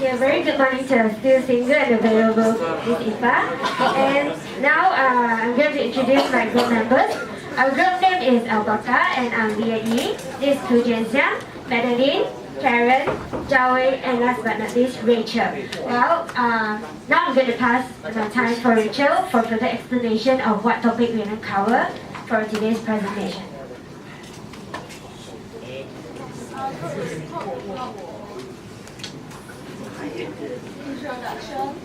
Okay, very good morning to our still single and available Miss Ifa. And now I'm going to introduce my group members. Our group name is Alpaca and I'm P1-JAN15. This is P1-JAN15, Madeline, Karen, Joey, and last but not least, Rachel. Well, now I'm going to pass the time for Rachel for further explanation of what topic we're going to cover for today's presentation. Introduction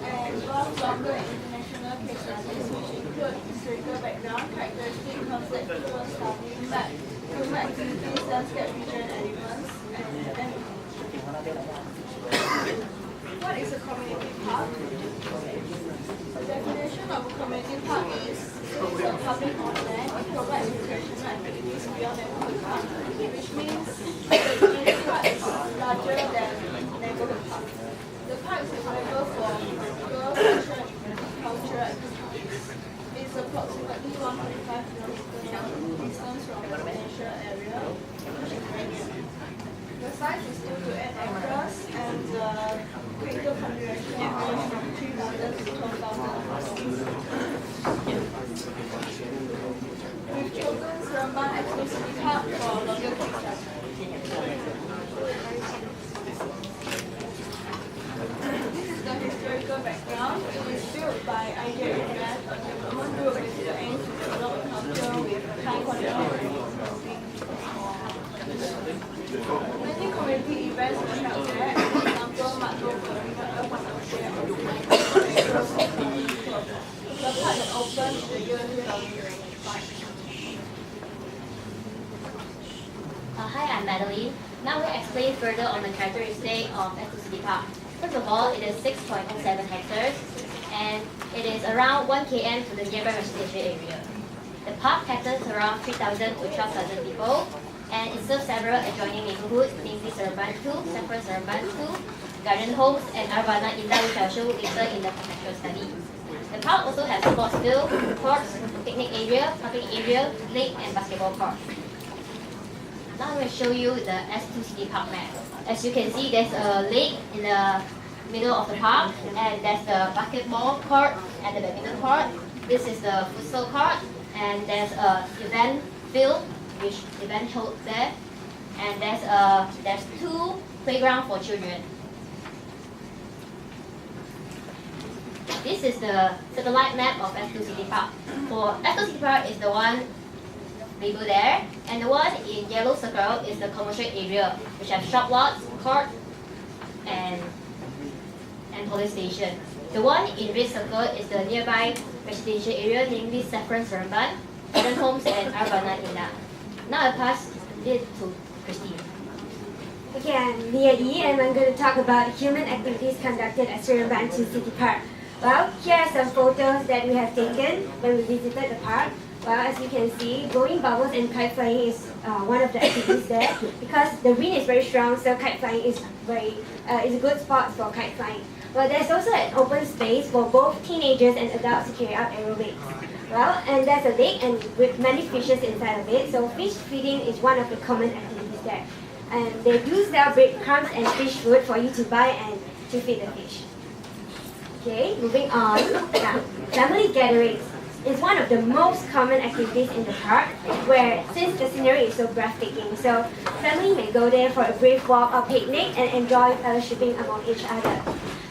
and one longer international case studies which include historical background, characteristic, conceptual study, map, human activities, landscape, region, elements, and what is a community park? The definition of a community park is a public on land, it provides recreational activities beyond neighborhood park, which means the community park is larger than neighborhood park. The park is available for political, social, and cultural activities. It is approximately 1.5 kilometers distance from the residential area, which is very near. The size is 2 to 8 acres, and the critical population ranges from 3,000 to 12,000. We've chosen Seremban Exclusive Park for longer case study. This is the historical background. It is built by IJFS, a development group with the aim to develop a culture with high quality housing. Many community events were held there, for example, Matlo Perinatal Partnership. The park is open in the year 2005. Hi, I'm Madeline. Now we'll explain further on the characteristic of S2 Park. First of all, it is 6.07 hectares and it is around 1 km to the nearby residential area. The park caters around 3,000 to 12,000 people and it serves several adjoining neighborhoods, namely Seremban 2, Central Seremban 2, Garden Homes, and Arvana Indah, which I'll show later in the conceptual study. The park also has sports field, courts, picnic area, parking area, lake, and basketball court. Now I'm going to show you the S2 City Park map. As you can see, there's a lake in the middle of the park, and there's the basketball court and the badminton court. This is the futsal court, and there's a event field which event held there, and there's 2 playgrounds for children. This is the satellite map of S2 City Park. For S2 City Park is the one label there, and the one in yellow circle is the commercial area, which have shop lots, court, and police station. The one in red circle is the nearby residential area, namely Saffron Seremban, Garden Homes, and Arvana Indah. Now I pass it to Christine. Okay, I'm Lia and I'm going to talk about human activities conducted at Seremban 2 City Park. Well, here are some photos that we have taken when we visited the park. Well, as you can see, blowing bubbles and kite flying is one of the activities there because the wind is very strong, so kite flying is is a good spot for kite flying. Well, there's also an open space for both teenagers and adults to carry out aerobics. Well, and there's a lake and with many fishes inside of it, so fish feeding is one of the common activities there. And they do sell breadcrumbs and fish food for you to buy and to feed the fish. Okay, moving on. Now, family gatherings is one of the most common activities in the park, where since the scenery is so breathtaking, so family may go there for a brief walk or picnic and enjoy fellowshipping among each other.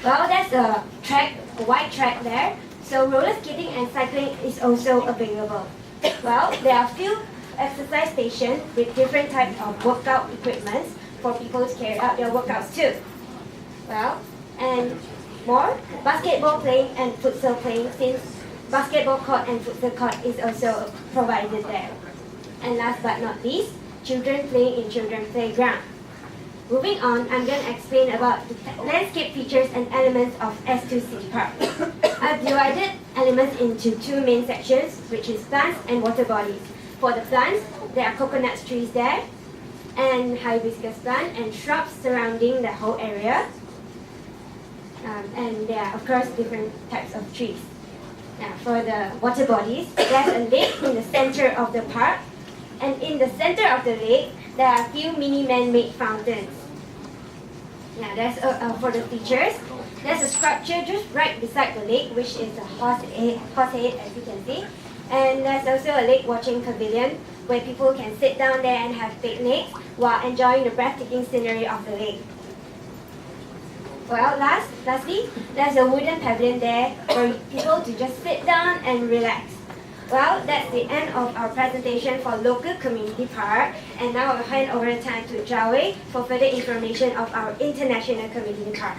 Well, there's a wide track there, so roller skating and cycling is also available. Well, there are a few exercise stations with different types of workout equipment for people to carry out their workouts too. Well, and more basketball playing and futsal playing, since basketball court and futsal court is also provided there. And last but not least, children playing in children's playground. Moving on, I'm going to explain about the landscape features and elements of S2 City Park. I've divided elements into 2 main sections, which is plants and water bodies. For the plants, there are coconut trees there, and hibiscus plant and shrubs surrounding the whole area. And there are, of course, different types of trees. Now, for the water bodies, there's a lake in the center of the park, and in the center of the lake, there are a few mini man-made fountains. Yeah, there's for the features. There's a structure just right beside the lake, which is a horse head, as you can see. And there's also a lake watching pavilion where people can sit down there and have picnics while enjoying the breathtaking scenery of the lake. Well, lastly, there's a wooden pavilion there for people to just sit down and relax. Well, that's the end of our presentation for local community park, and now I'll hand over the time to Jiawei for further information of our international community park.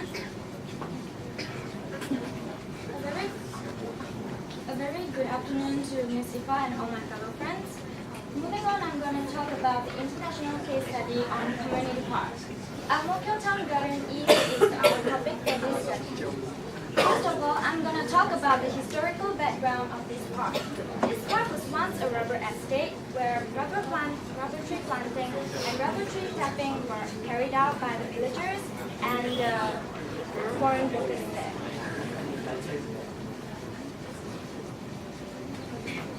A very good afternoon to Ms. Ifa and all my fellow friends. Moving on, I'm going to talk about the international case study on community parks. Ang-Mo-Kio Town Garden East is our topic for this study. First of all, I'm going to talk about the historical background of this park. This park was once a rubber estate where rubber tree planting and rubber tree tapping were carried out by the villagers and foreign workers there.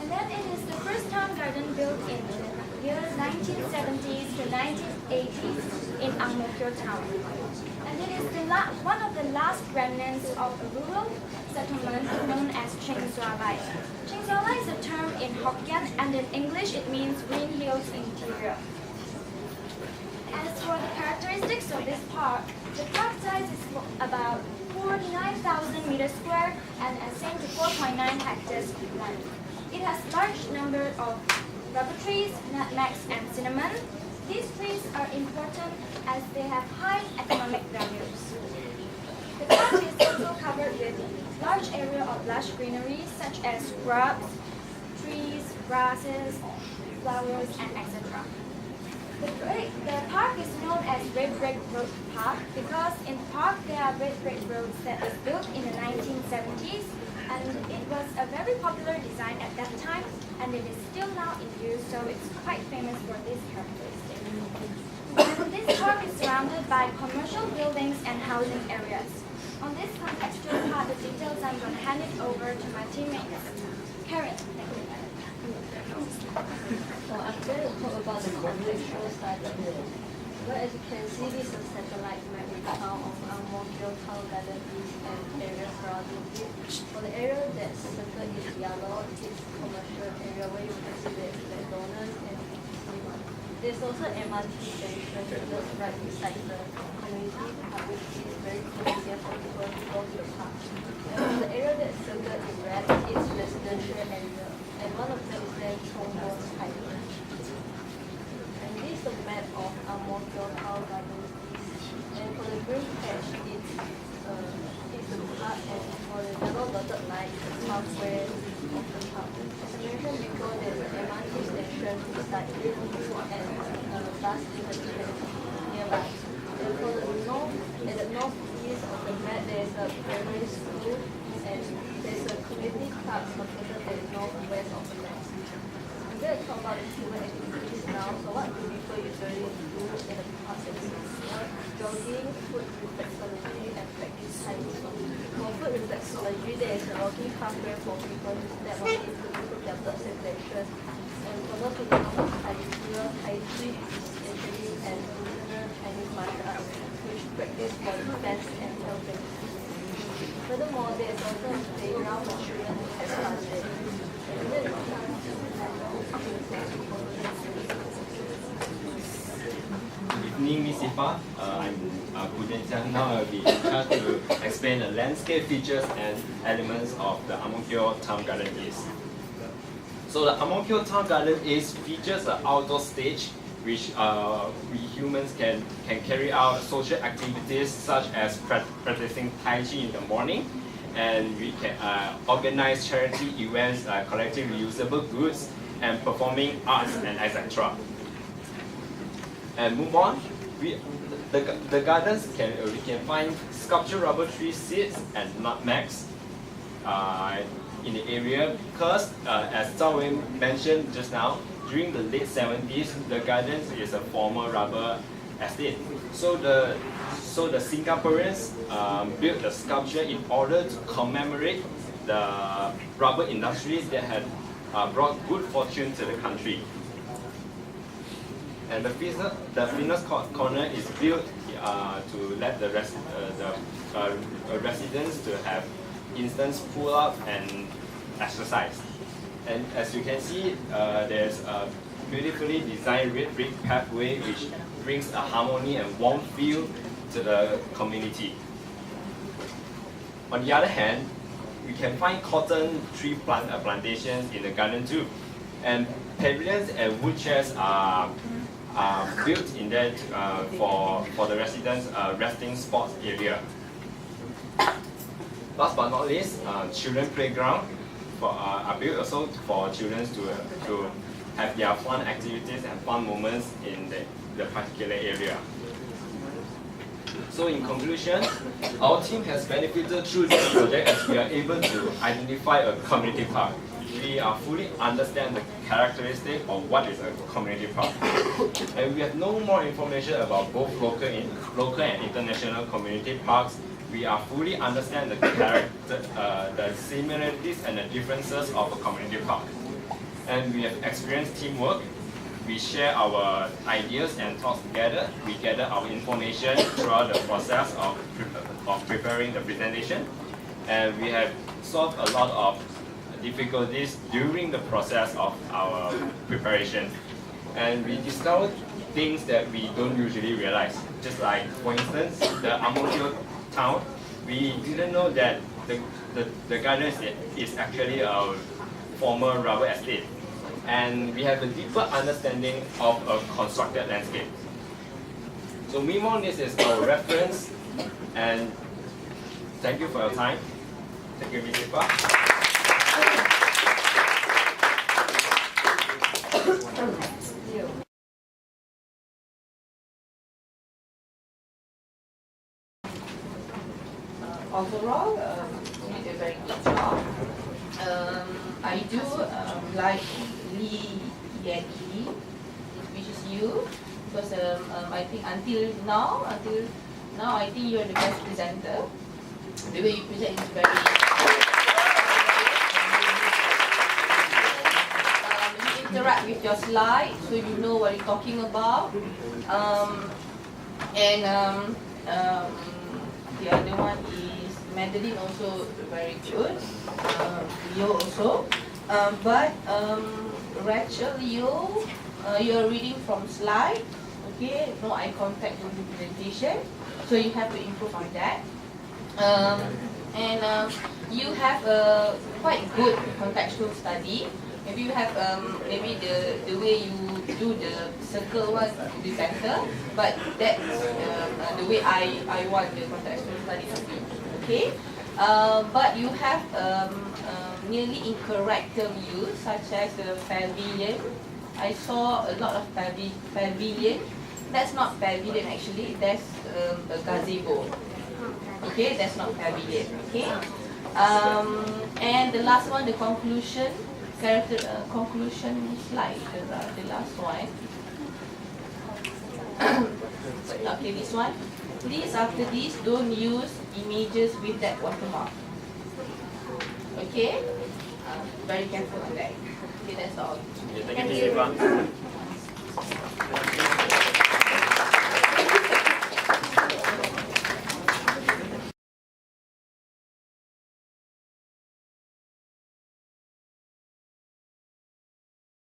And then it is the first town garden built in the years 1970s to 1980s in Ang-Mo-Kio Town. And it is one of the last remnants of a rural settlement known as Ching Swa Lai. Ching Swa Lai is a term in Hokkien, and in English it means Green Hills Interior. As for the characteristics of this park, the park size is about 49,000 meters square and ascends to 4.9 hectares land. It has large number of rubber trees, nutmegs, and cinnamon. These trees are important as they have high economic values. The park is also covered with large area of lush greenery such as shrubs, trees, grasses, flowers, and etc. The park is known as Red Brick Road Park because in the park there are red brick roads that was built in the 1970s, and it was a very popular design at that time, and it is still now in use, so it's quite famous for this characteristic. And this park is surrounded by commercial buildings and housing areas. On this contextual part of details, I'm going to hand it over to my teammates. Karen, thank you. So I'm going to talk about the contextual side of it. Well, as you can see, this is a satellite map in town of Ang-Mo-Kio Town Garden East and area surrounding it. For the area that's circled is yellow, it's commercial area where you can see there's McDonald's and cinema. There's also MRT station just right beside the community park, which is very convenient for people to go to the park. And for the area that's circled in red, it's residential area, and one of them is then Chongbo Highway. And this is the map of Ang-Mo-Kio Town Garden East. And for the green patch, it's the park, and for the yellow dotted line, it's the southwest of the park. As I mentioned before, there's an MRT station beside it, and bus interchange nearby. And for the north, at the northeast of the map, there's a primary school, and there's a community park located at the northwest of the map. I'm going to talk about the human activities now. So what do people usually do in the park is jogging, food reflexology, and practice hiking. For food reflexology, there is a walking pathway for people to step on it to improve their blood circulation. And for those who don't know Tai Chi is essentially an traditional Chinese martial art which practice for defense and health. Furthermore, there is also a playground for children to have fun there. Evening, Ms. Ifa. I'm P1-JAN15. Now I'll be in charge to explain the landscape features and elements of the Ang-Mo-Kio Town Garden East. So the Ang-Mo-Kio Town Garden East features an outdoor stage which we humans can carry out social activities such as practicing Tai Chi in the morning, and we can organize charity events, collecting reusable goods, and performing arts and etc. And move on, the gardens we can find sculptured rubber tree seeds and nutmegs in the area because as Zhao Wei mentioned just now, during the late 70s, the gardens is a former rubber estate. So the Singaporeans built the sculpture in order to commemorate the rubber industries that had brought good fortune to the country. And the fitness corner is built to let the residents to have instant pull-up and exercise. And as you can see, there's a beautifully designed red brick pathway which brings a harmony and warm feel to the community. On the other hand, we can find cotton tree plantations in the garden too. And pavilions and wood chairs are built in there for the residents' resting sports area. Last but not least, children playground are built also for children to have their fun activities and fun moments in the particular area. So in conclusion, our team has benefited through this project as we are able to identify a community park. We fully understand the characteristic of what is a community park. And we have no more information about both local and international community parks. We fully understand the similarities and the differences of a community park. And we have experienced teamwork. We share our ideas and thoughts together. We gather our information throughout the process of preparing the presentation. And we have solved a lot of difficulties during the process of our preparation. And we discovered things that we don't usually realize. Just like, for instance, the Amokyo town, we didn't know that the garden is actually a former rubber estate. And we have a deeper understanding of a constructed landscape. So meanwhile, this is our reference, and thank you for your time. Thank you, Ms. Sipa. Overall, you did a very good job. I do like Lee Yan-Hee, which is you, because I think until now, I think you are the best presenter. The way you present is very. You interact with your slide, so you know what you're talking about. The other one is Madeline, also very good. Leo also. Rachel, you're reading from slide, okay? No eye contact during the presentation, so you have to improve on that. You have a quite good contextual study. Maybe you have maybe the way you do the circle one to be better, but that's the way I want the contextual study to be. Okay, but you have nearly incorrect term use, such as the pavilion. I saw a lot of pavilion. That's not pavilion actually. That's a gazebo. Okay, that's not pavilion. Okay, and the last one, the conclusion slide. The last one. Okay, this one. Please, after this, don't use images with that watermark. Okay? Very careful on that. Okay, that's all. Thank you, Ms. Sipa.